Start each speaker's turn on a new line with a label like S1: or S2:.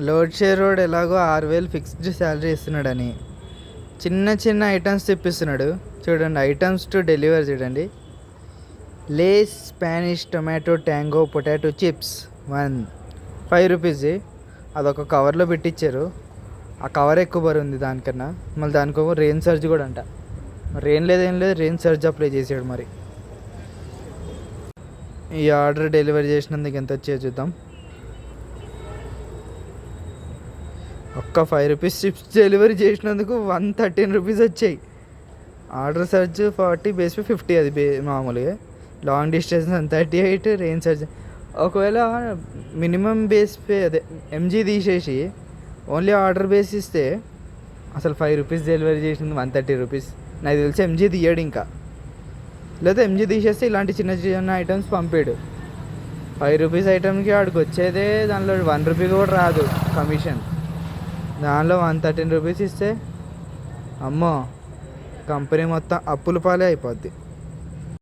S1: Load share road ఎలాగో 6,000 fixed salary ఇస్తున్నాడని చిన్న చిన్న ఐటమ్స్ తెప్పిస్తున్నాడు. చూడండి, ఐటమ్స్ టు డెలివర్ చూడండి. Lay's Spanish tomato tango potato chips 5 rupees. అదొక కవర్లో పెట్టించారు. ఆ కవర్ ఎక్కువ బరువు ఉంది దానికన్నా. మళ్ళీ దానికో రెయిన్ సర్జ్ కూడా అంట. రెయిన్ లేదేం లేదు, రెయిన్ సర్జ్ అప్లై చేసాడు. మరి ఈ ఆర్డర్ డెలివరీ చేసినందుకు ఎంత వచ్చాయో చూద్దాం. ఒక్క 5 రూపీస్ చిప్స్ డెలివరీ చేసినందుకు 113 రూపీస్ వచ్చాయి. Order surge 40, base pay 50. అది మామూలుగా లాంగ్ డిస్టెన్స్ 38, రెయిన్ సర్జ్. ఒకవేళ మినిమం బేస్ పే అదే ఎంజీ తీసేసి ఓన్లీ ఆర్డర్ బేస్ ఇస్తే అసలు 5 రూపీస్ డెలివరీ చేసినందుకు 130 రూపీస్. నాకు తెలిసి ఎంజీ తీయడు ఇంకా. లేదా ఎంజీ తీసేస్తే ఇలాంటి చిన్న చిన్న ఐటమ్స్ పంపాడు. 5 రూపీస్ ఐటమ్కి ఆడికి వచ్చేదే దానిలో 1 రూపీ కూడా రాదు కమిషన్. దానిలో 113 రూపీస్ ఇస్తే అమ్మో కంపెనీ మొత్తం అప్పుల పాలే అయిపోద్ది.